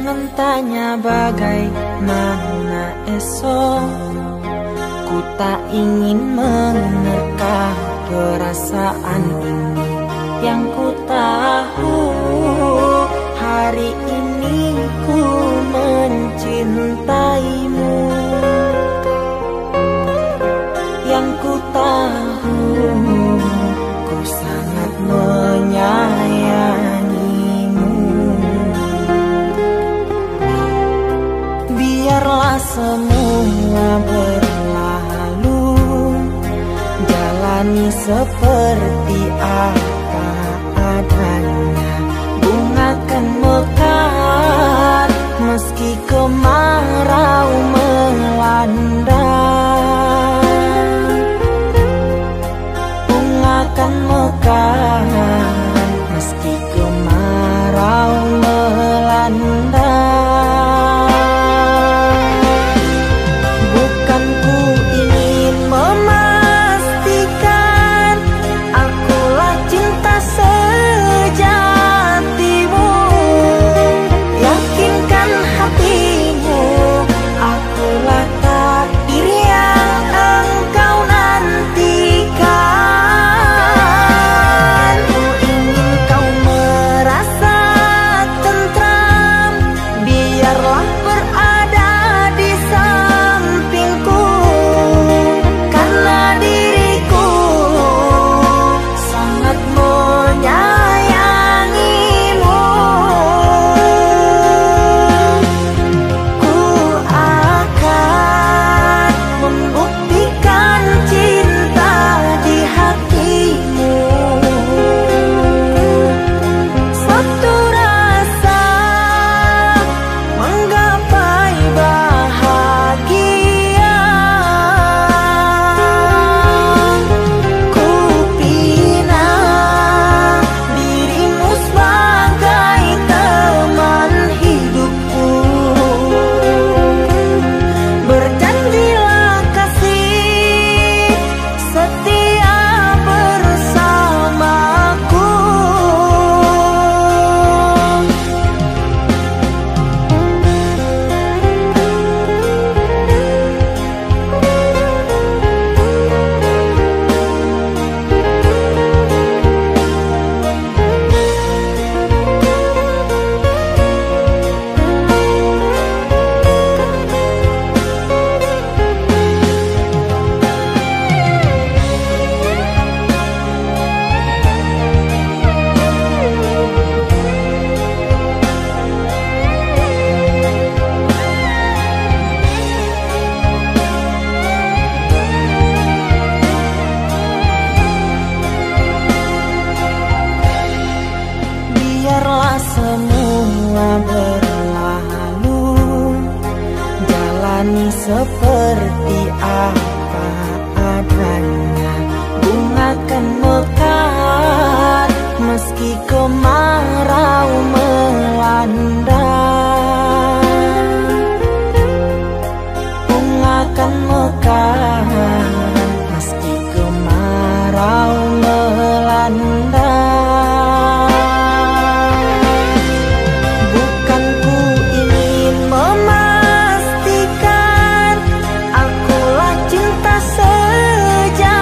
Jangan tanya bagaimana esok, ku tak ingin menerka perasaan ini. Yang ku tahu hari ini ku mencintaimu. Yang ku tahu ku sangat menyayangimu. Biarlah semua berlalu, jalani seperti apa adanya. Bunga kan mekar meski kemarau melanda. Bunga kan mekar meski kemarau melanda. Bukan ku ingin memastikan akulah cinta sejatimu. Yakinkan hatimu, akulah takdir yang engkau nantikan. Ku ingin kau merasa tentram, biarlah berada di sampingku. Karena diriku sangat menyayangimu. Ku akan membuktikan cinta di hatimu. Satu rasa menggapai bahagia. Ku pinang dirimu sebagai teman hidupku. Berjanjilah kasih setia bersamaku. Biarlah semua berlalu, jalani seperti apa adanya. Bunga kan mekar meski kemarau melanda. Bunga kan mekar meski kemarau melanda. Bukan ku ingin memastikan akulah cinta sejatimu.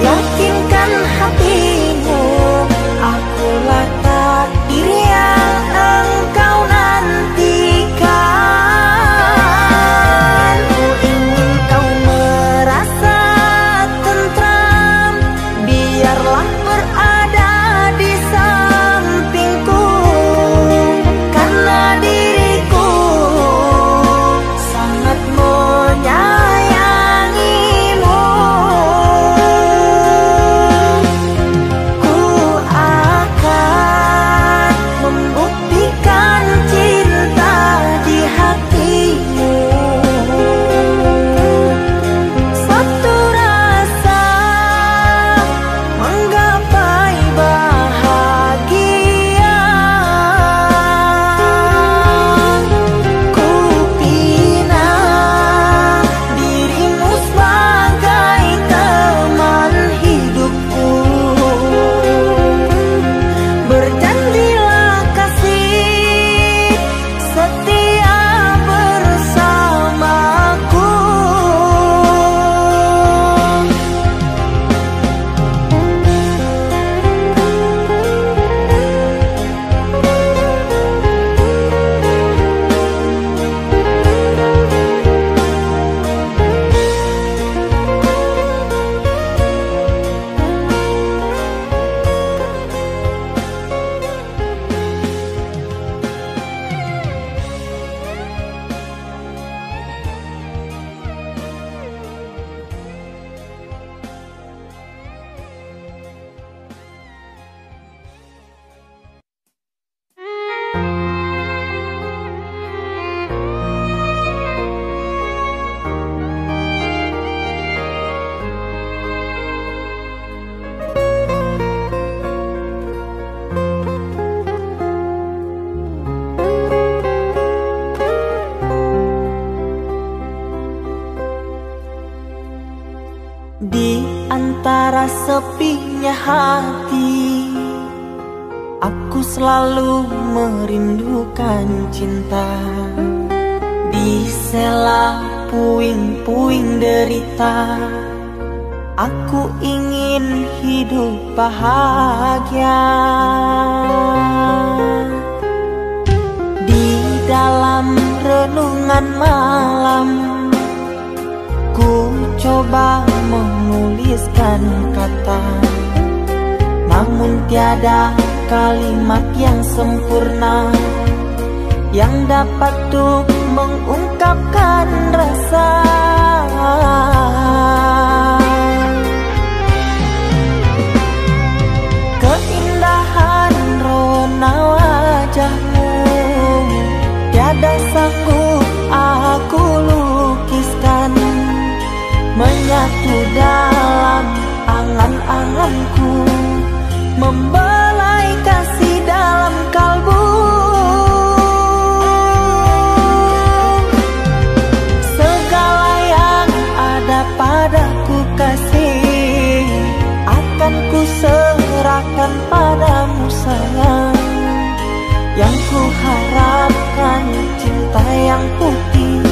Yakinkan hatimu, Di antara sepinya hati, aku selalu merindukan cinta. Di sela puing-puing derita, aku ingin hidup bahagia. Di dalam renungan malam, ku coba menuliskan kata, namun tiada kalimat yang sempurna yang dapat untuk mengungkapkan rasa. Keindahan rona wajahmu tiada sanggup aku lukiskan, menyatu dalam angan-anganku, membelai kasih dalam kalbu. Segala yang ada padaku kasih, akan ku serahkan padamu sayang. Yang ku harapkan cinta yang putih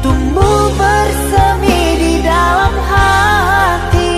tumbuh bersemi di dalam hati.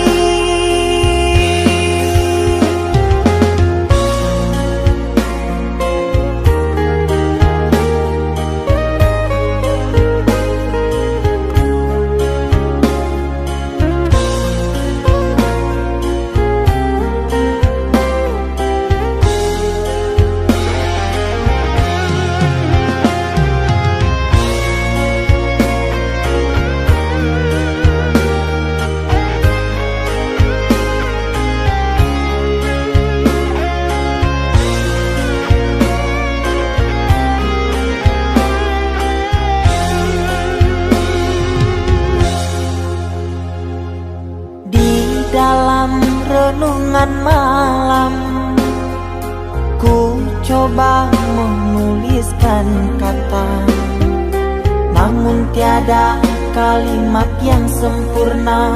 Dalam renungan malam, ku coba menuliskan kata, namun tiada kalimat yang sempurna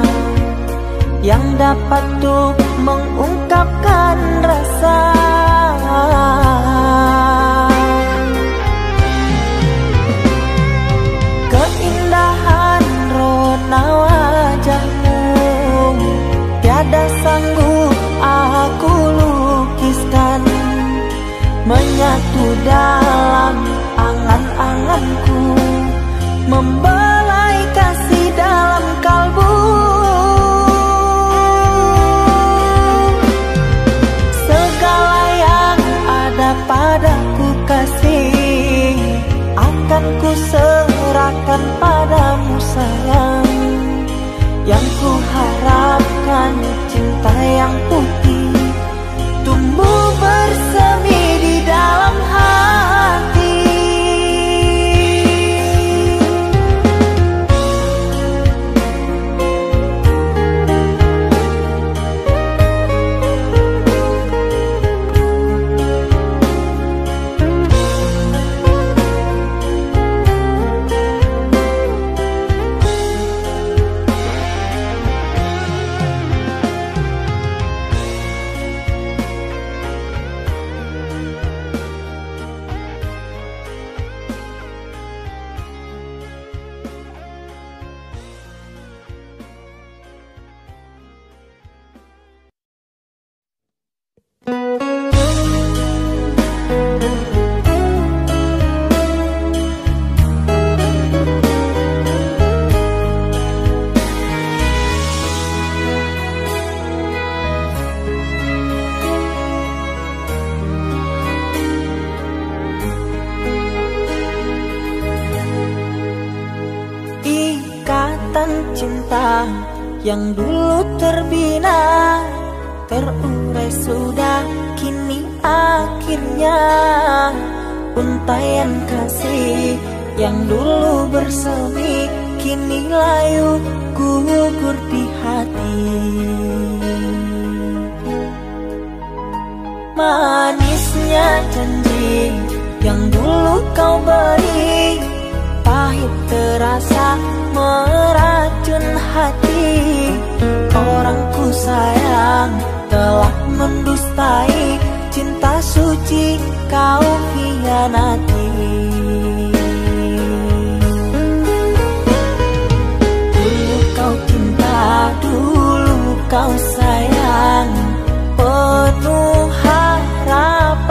yang dapat untuk mengungkapkan rasa. Keindahan rona wajahmu tiada sanggup aku lukiskan, menyatu dalam angan-anganku, membelai kasih dalam kalbu. Segala yang ada padaku kasih, akan ku serahkan padamu sayang. Yang ku harapkan cinta yang putih tumbuh bersemi di dalam hati. Cinta yang dulu terbina, terurai sudah kini akhirnya. Untaian kasih yang dulu bersemi, kini layu gugur di hati. Manisnya janji yang dulu kau beri, pahit pahit terasa meracun hati. Orang ku sayang telah mendustai cinta suci kau hianati. Dulu kau cinta, dulu kau sayang, penuh harapan.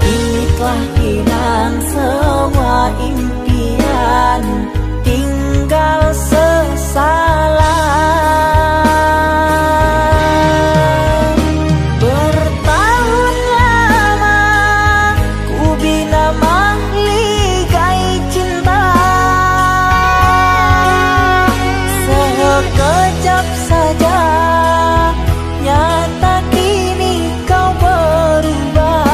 Kini telah hilang semua impian, tinggal sesalan. Bertahun lama ku bina mahligai cinta, sekejap saja nyata kini kau berubah.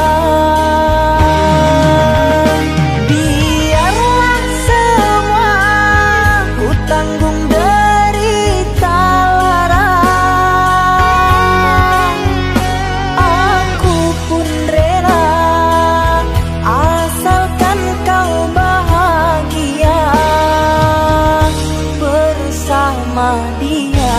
Biarlah semua ku tanggung derita lara, aku pun rela asalkan kau bahagia bersama dia.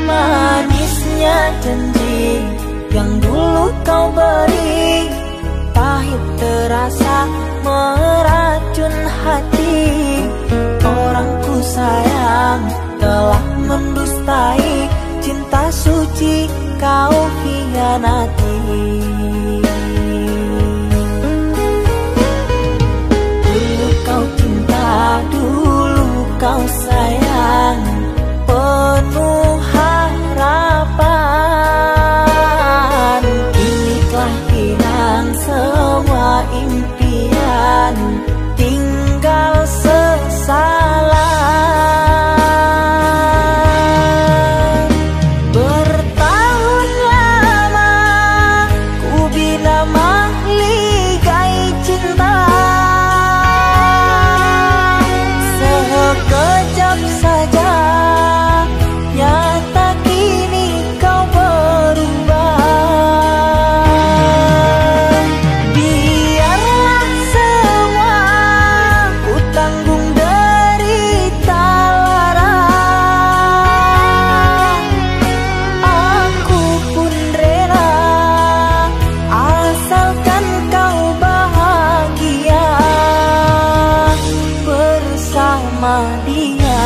Manisnya janji yang dulu kau beri, pahit terasa meracun hati. Orang ku sayang telah mendustai cinta suci kau hianati. Dulu kau cinta, dulu kau sayang, penuh harapan. Kini telah hilang semua impian, tinggal sesalan. Bertahun lama ku bina mahligai cinta, sekejap saja nyata kini kau berubah. Biarlah semua ku tanggung derita lara, aku pun rela asalkan kau bahagia bersama dia.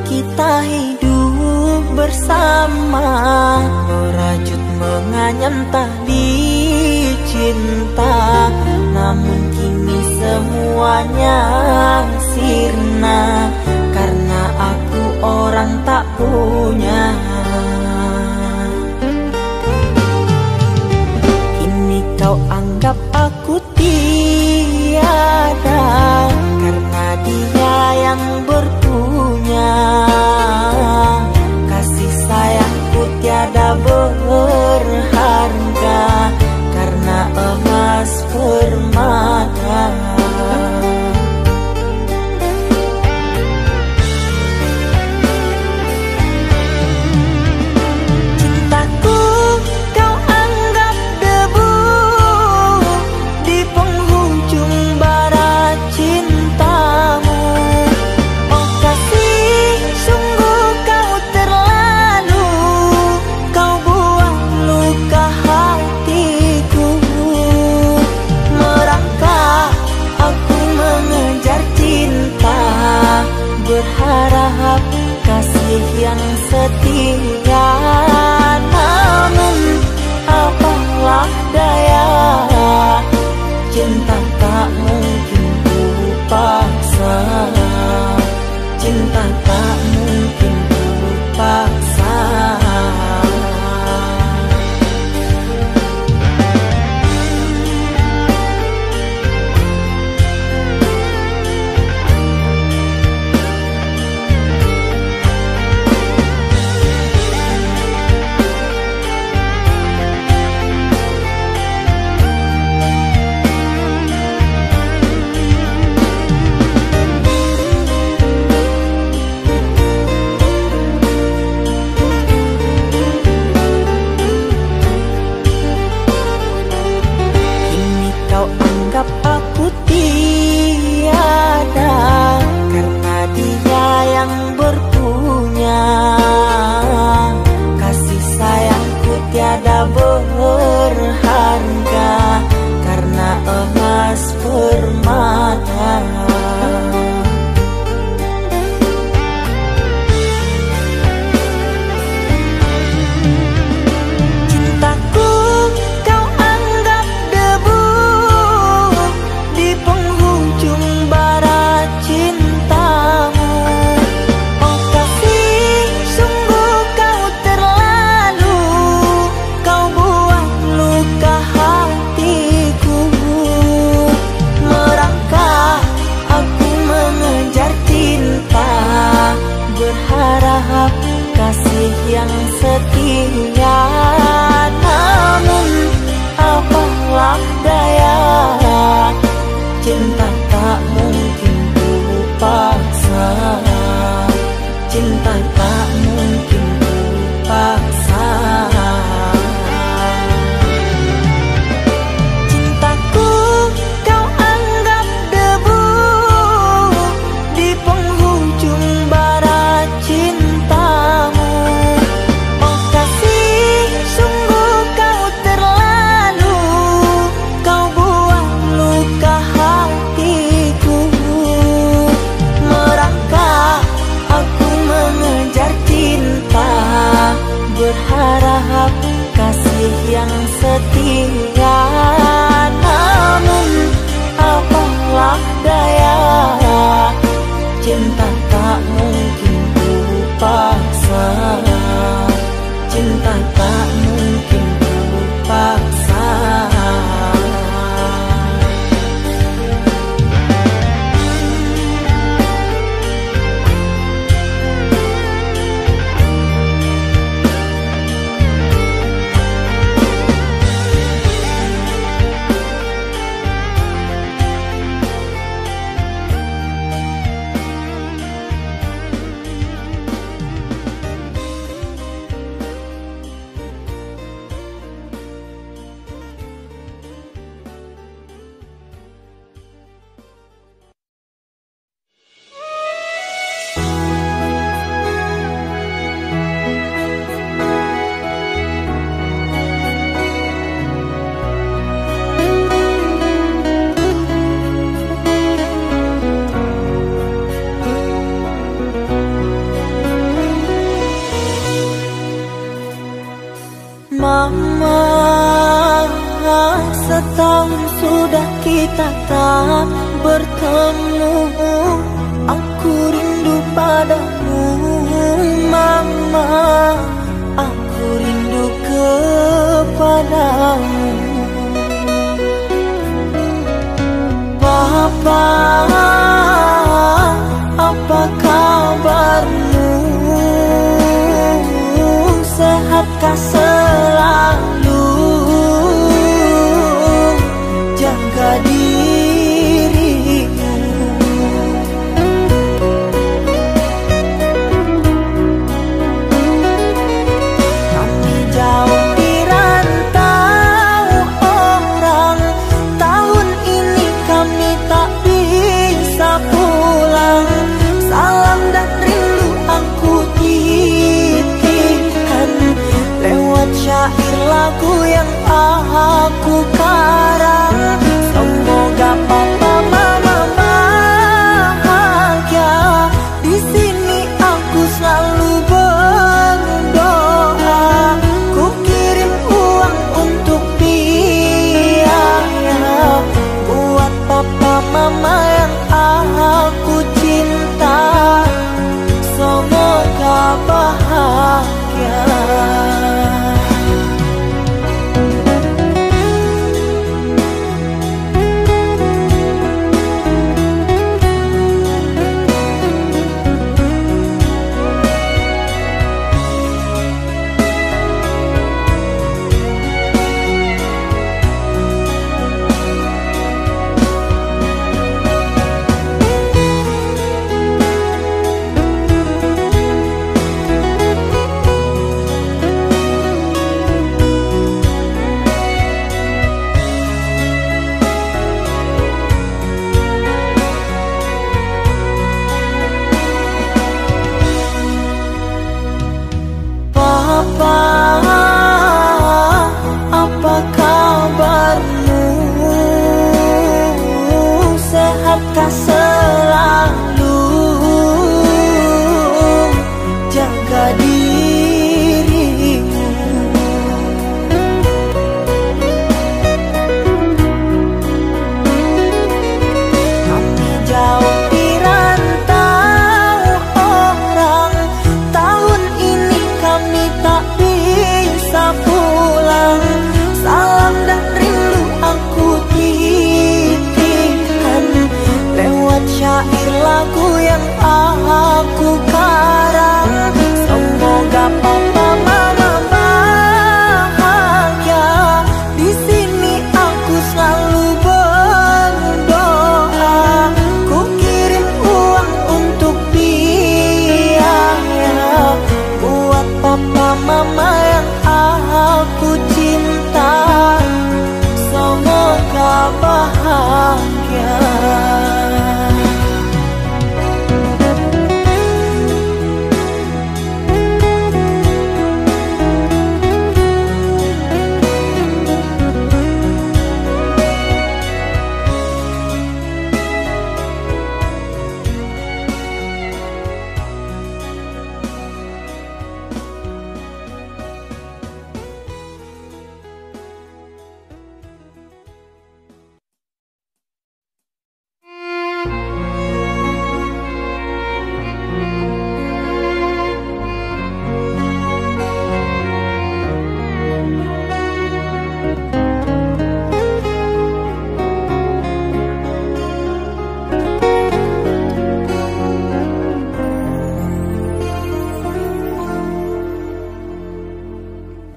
Kita hidup bersama, merajut menganyam tali cinta. Namun kini semuanya sirna, karena aku orang tak punya. Cinta tak mungkin ku paksa, cinta tak mungkin ku paksa. Berharga karena emas permata. Cintaku kau anggap debu di penghujung bara cintamu. Oh kasih, sungguh kau terlalu, kau buat luka hatiku. Merangkak aku mengejar cinta, berharap kasih yang setia. Namun apalah daya, cinta tak mungkin ku paksa, cinta tak mungkin ku paksa. Cintaku kau anggap debu di penghujung bara cintamu. Oh kasih, sungguh kau terlalu, kau buat luka hatiku. Merangkak aku mengejar cinta, berharap kasih yang setia. Namun apalah daya, cinta tak mungkin ku paksa, cinta tak mungkin ku paksa. Mama, setahun sudah kita tak bertemu. Aku rindu padamu, Mama. Aku rindu kepadamu. Papa, apa kabarmu? Sehatkah selalu? Jaga dirimu. Kami jauh di rantau orang, tahun ini kami tak bisa pulang. Salam dan rindu aku titipkan lewat mama yang aku cinta, semoga bahagia. Apa kabarmu? Sehatkah selalu? Jaga dirimu. Kami jauh di rantau orang, tahun ini kami tak bisa pulang. Salam dan rindu aku titipkan lewat syair lagu yang aku karang. Semoga papa mama bahagia. Di sini aku selalu berdoa. Ku kirim uang untuk biaya buat papa mama yang aku cinta, semoga bahagia.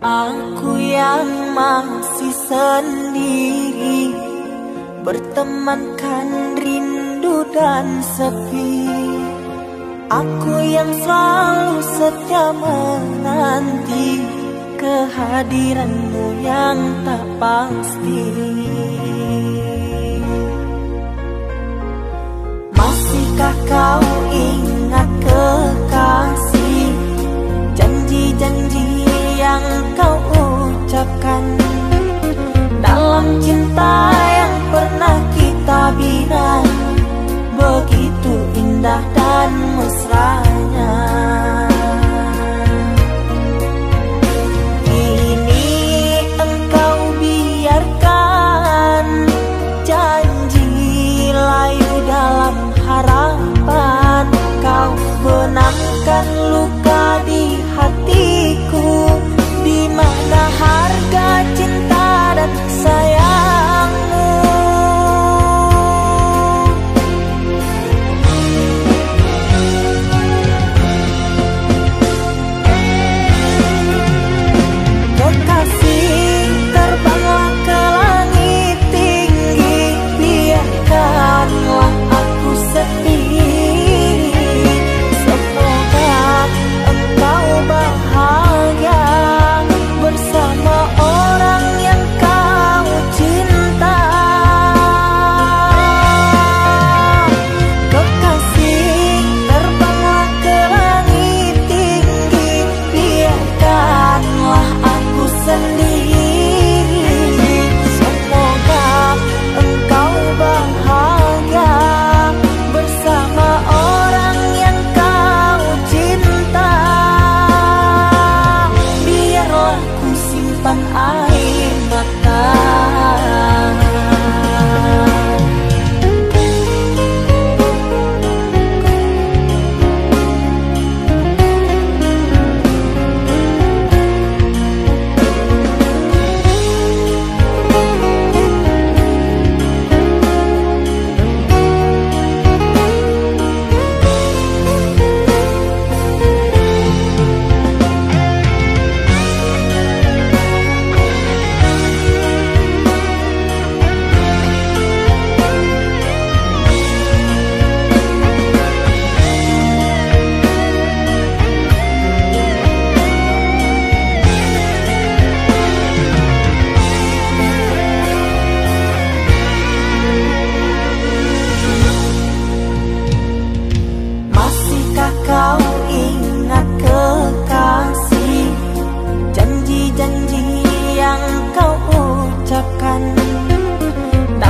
Aku yang masih sendiri, bertemankan rindu dan sepi. Aku yang selalu setia menanti kehadiranmu yang tak pasti. Masihkah kau ingat kekasih, janji-janji yang kau ucapkan dalam cinta yang pernah kita bina, begitu indah dan mesranya. Kini engkau biarkan janji layu dalam harapan. Kau benamkan luka di hatiku, di mana harga cinta dan sayang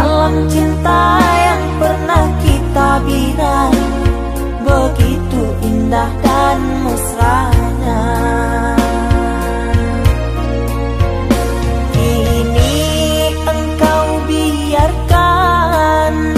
dalam cinta yang pernah kita bina, begitu indah dan mesranya. Kini engkau biarkan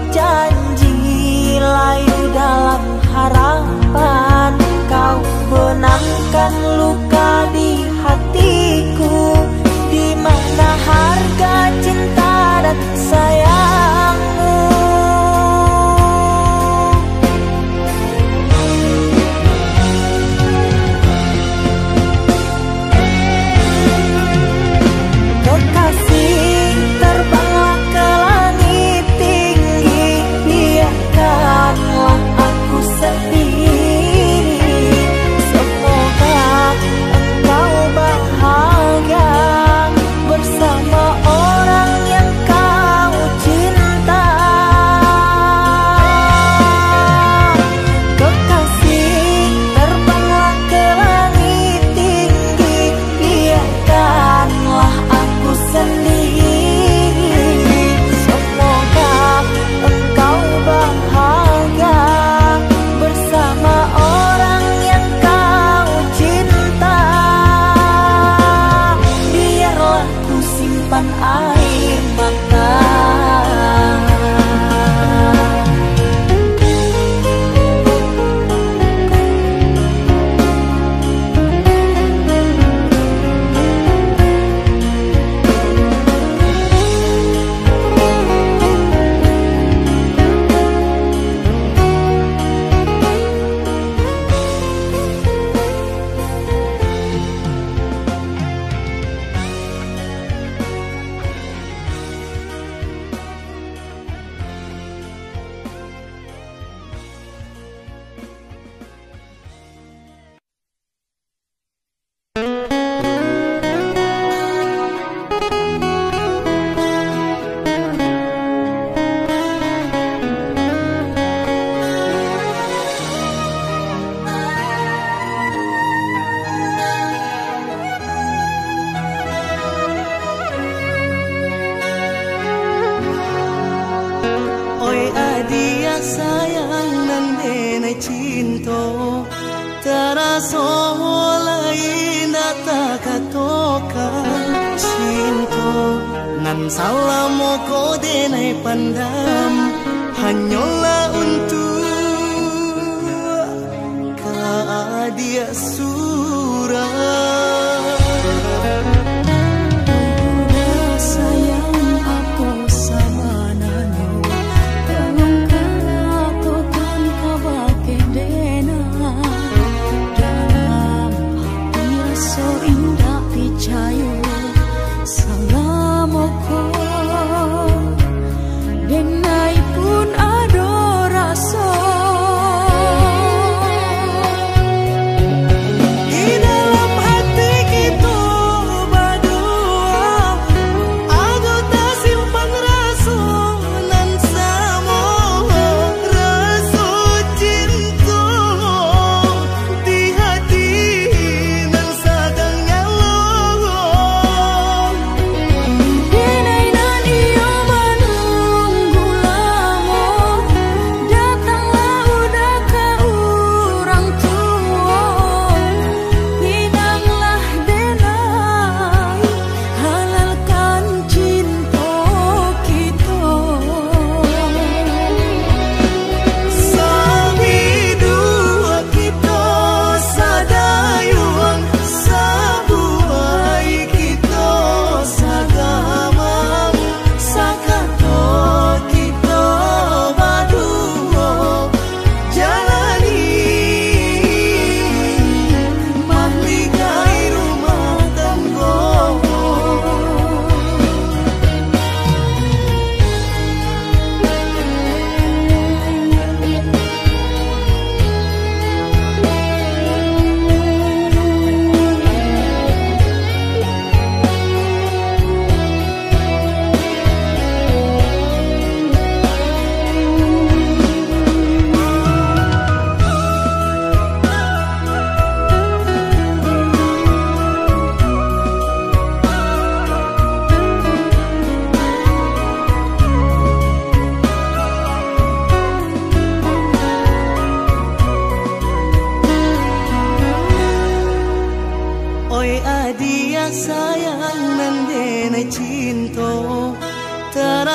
janji layu dalam harapan, kau benamkan luka di hatiku, di mana harga cinta dan sayangmu. Kekasih, terbanglah ke langit tinggi, biarkanlah aku sendiri. Semoga engkau bahagia bersama orang yang kau cinta. Kekasih, terbanglah ke langit tinggi, biarkanlah aku sendiri. Semoga engkau bahagia bersama orang yang kau cinta. Biarlah ku simpan air mata. Oi adia sayang nan denai cinto, taraso lain takatoka cinto, nan salamo ko denai pandam, hanyola untuk ka adia surah. Ini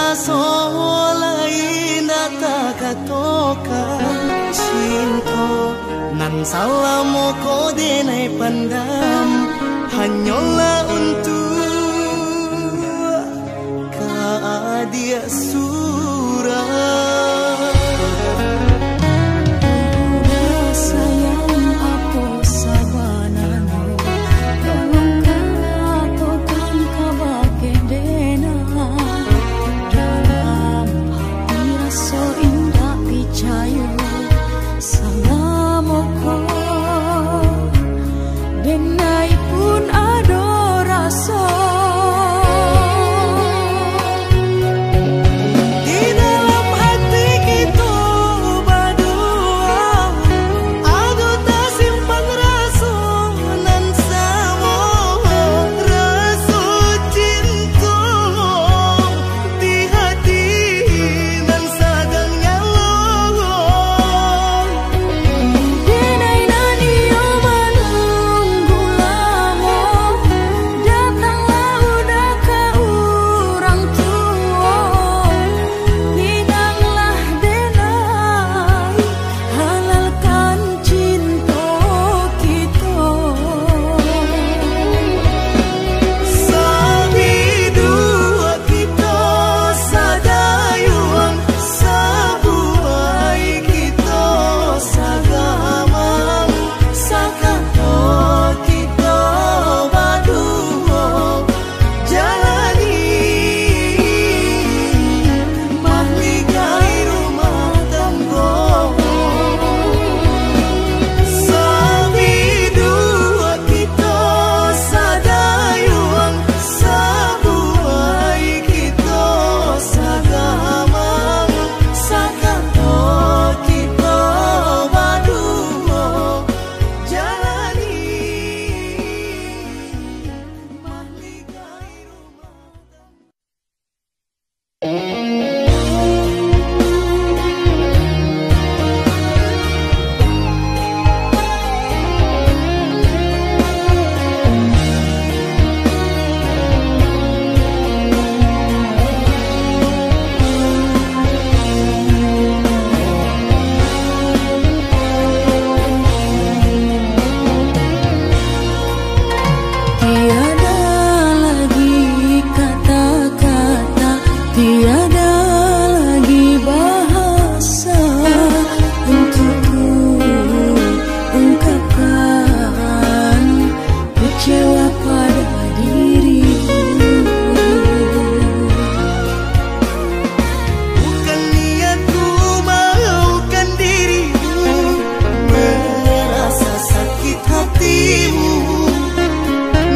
taraso lain takatokan cinta nan salamo ko denai pandam hanyalah untuk dia surah. Sayang aku sabanano tolong kau kan kabake dena dalam hati rasa indah picayo salamoko denai pun ada rasa.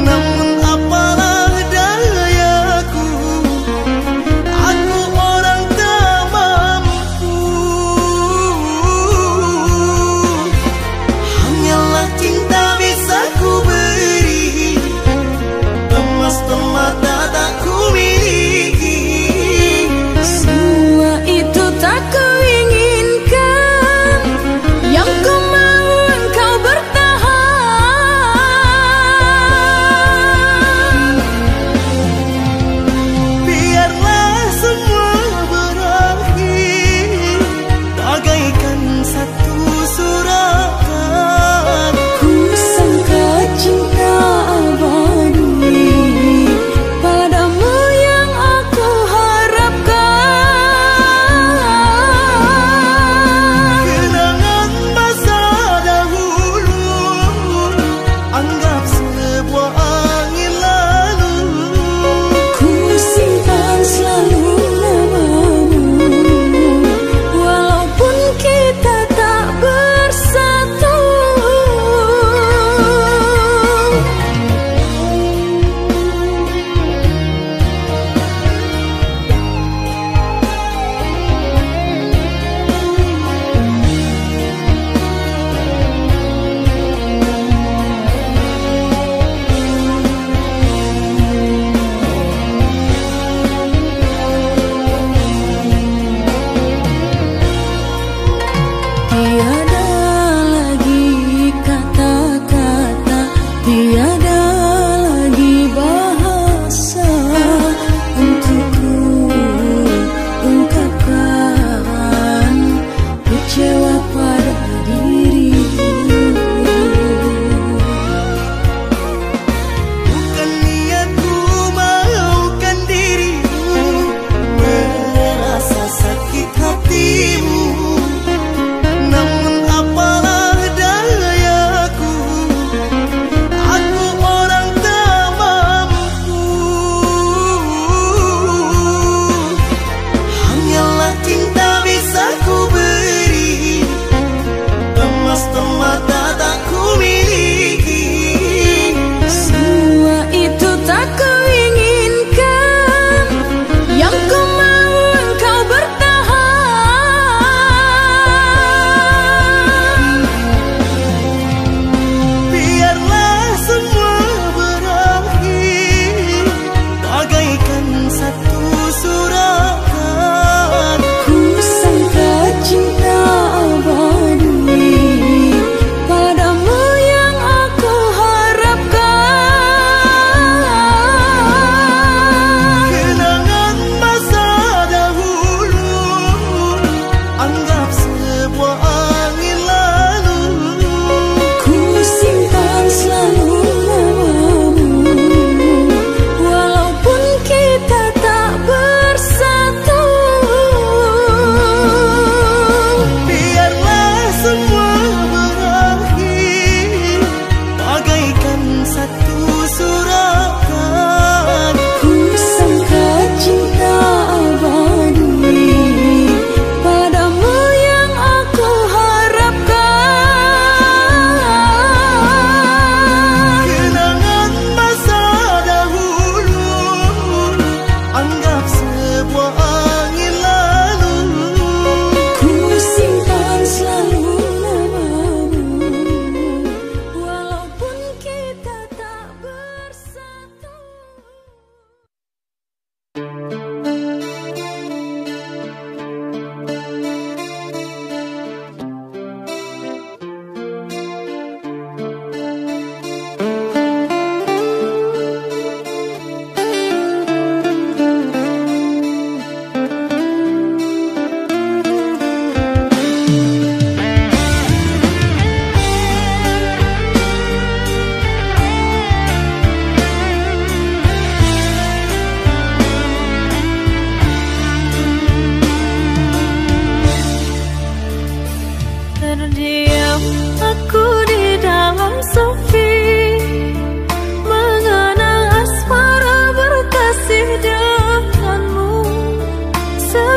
Namun apalah dayaku, aku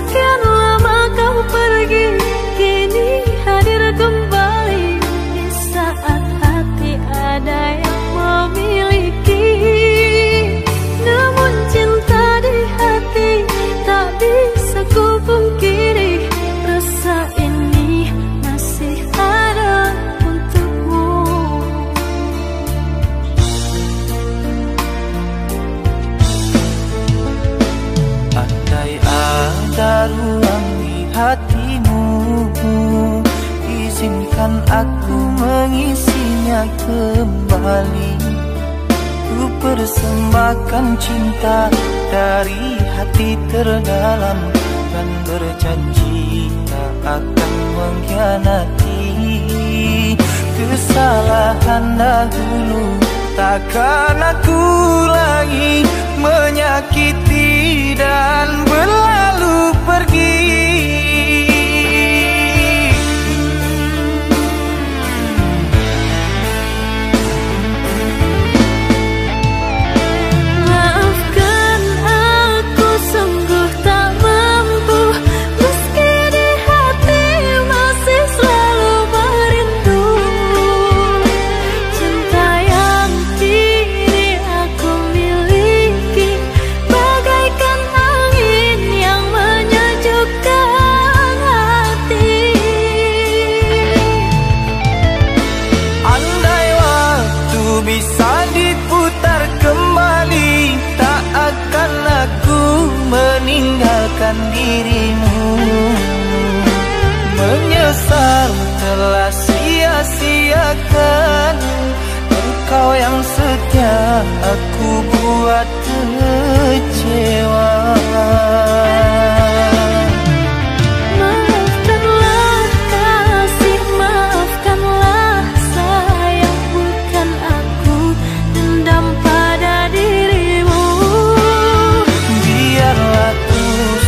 Sekian lama kau pergi, kini hadir kembali di saat hati ada yang memiliki. Namun cinta di hati tak bisa ku pungkiri, rasa ini masih ada untukmu. Andai ada ruang di hatimu, izinkan aku mengisinya kembali. Ku persembahkan cinta dari hati terdalam, dan berjanji tak akan mengkhianati. Kesalahan dahulu takkan aku lagi menyakiti dan berlalu pergi. Maafkan aku sungguh tak mampu, meski di hati masih selalu merindu. Cinta yang kini aku miliki bagaikan angin yang menyejukkan hati. Andai waktu bisa diputar kembali, tak akan aku meninggalkan dirimu. Menyesal telah sia-siakan engkau yang setia, aku buat kecewa. Maafkanlah kasih, maafkanlah sayang, bukan aku dendam pada dirimu. Biarlah ku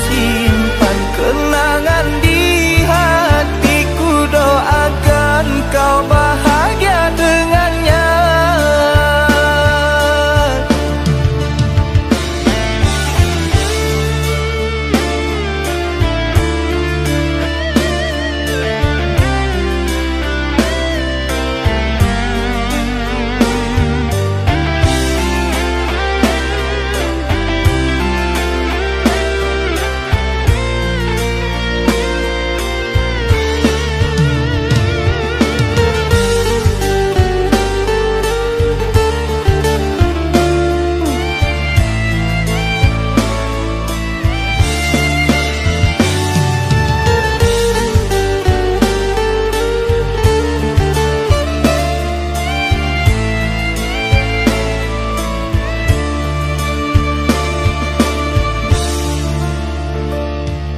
simpan kenangan di hatiku, doakan kau bahagia dengannya.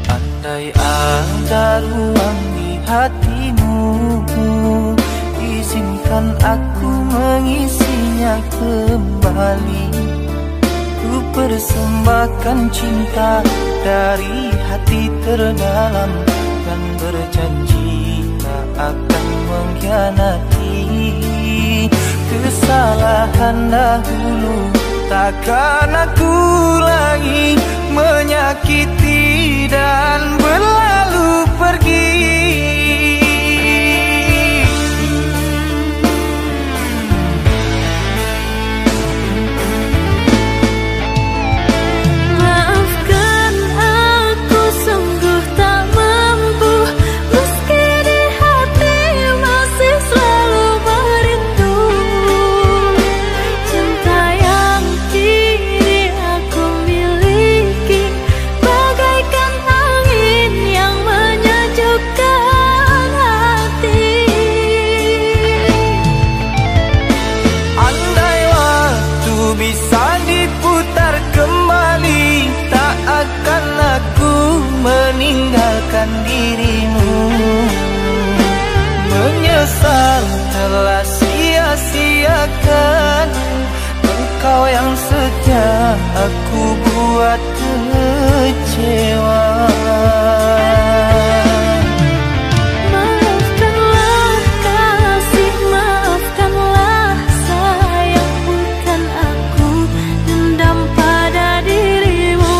Andai ada ruang di hatimu, izinkan aku mengisinya kembali. Ku persembahkan cinta dari hati terdalam, dan berjanji tak akan mengkhianati. Kesalahan dahulu takkan aku lagi menyakiti dan berlalu pergi. Maafkan aku sungguh tak mampu, meski di hati masih selalu merindu. Cinta yang kini aku miliki bagaikan angin yang menyejukkan hati. Andai waktu bisa diputar kembali, tak akan aku meninggalkan dirimu. Menyesal telah sia-siakan engkau yang setia, aku buat kecewa. Maafkanlah kasih, maafkanlah sayang, bukan aku dendam pada dirimu.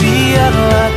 Biarlah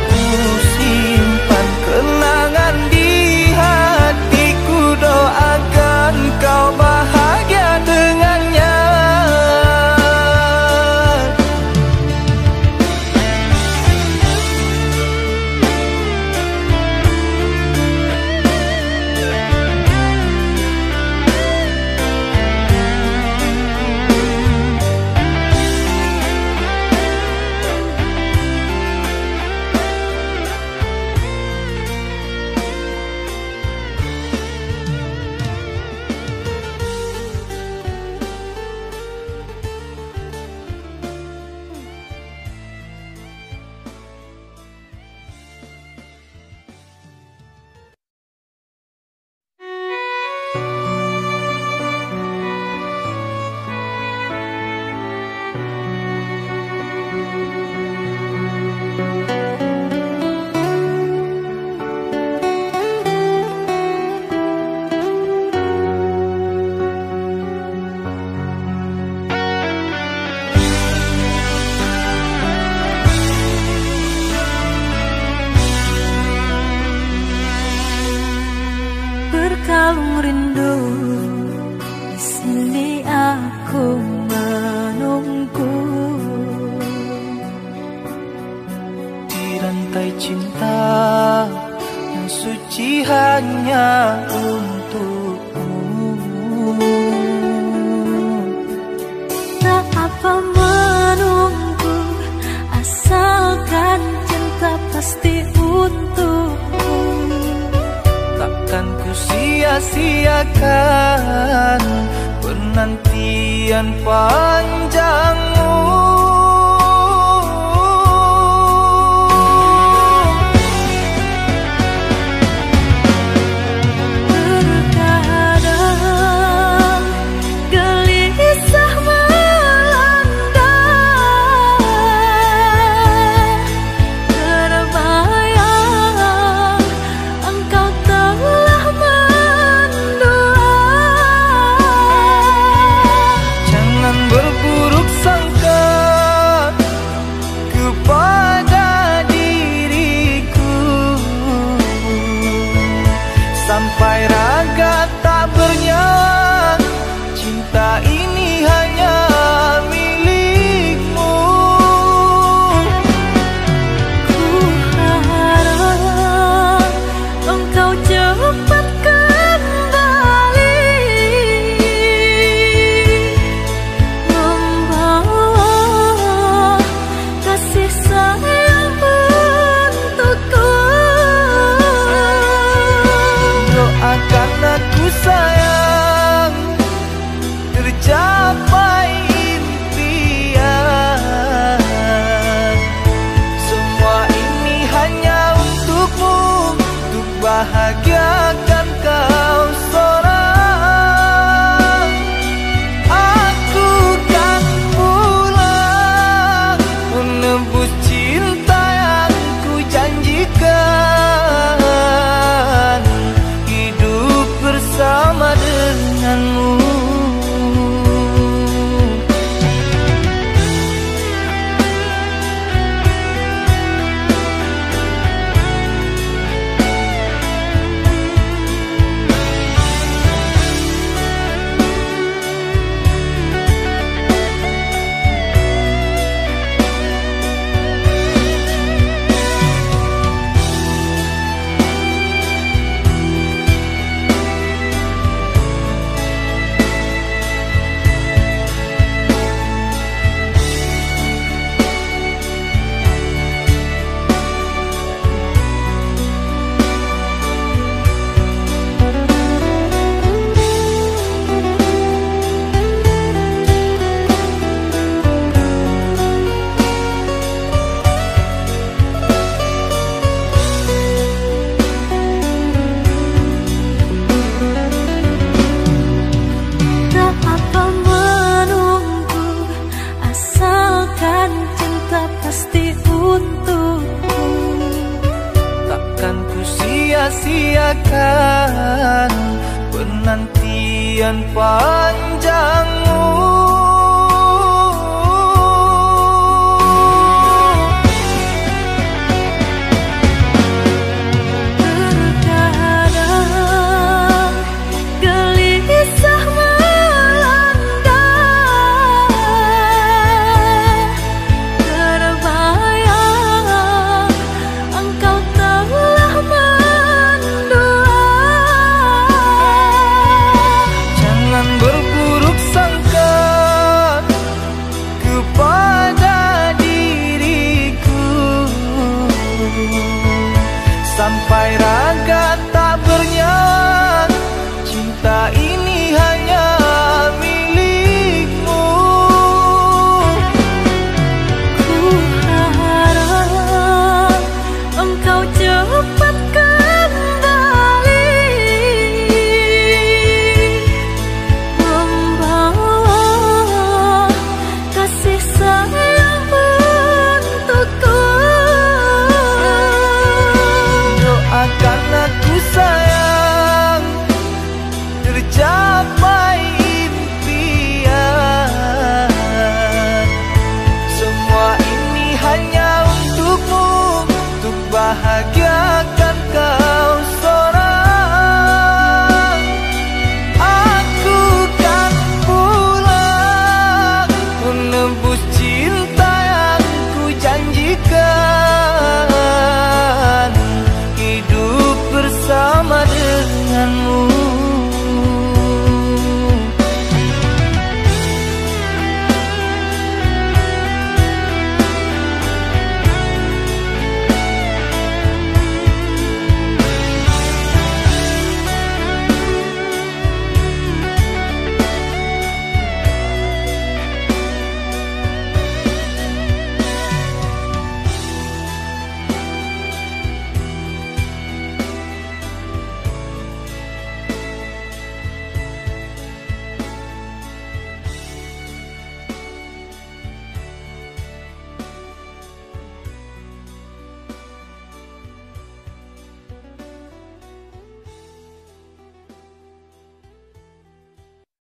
rantai cinta yang suci hanya untukmu. Tak apa menunggu, asalkan cinta pasti untukmu. Takkan ku sia-siakan penantian panjangmu. Terkadang gelisah melanda, terbayang engkau telah mendua. Jangan berburuk sangka kepada diriku, sampai raga tak bernyawa. Cinta ini hanya milikmu. Ku harap engkau cepat kembali, membawa kasih sayang untukku. Doakan aku sayang, tercapai impian. Semua ini hanya untukmu, untuk bahagiakan kau seorang. Aku kan pulang menebus cinta yang ku janjikan, hidup bersama denganmu. Tak apa menunggu, asalkan cinta pasti untukmu. Takkan ku sia-siakan penantian panjang.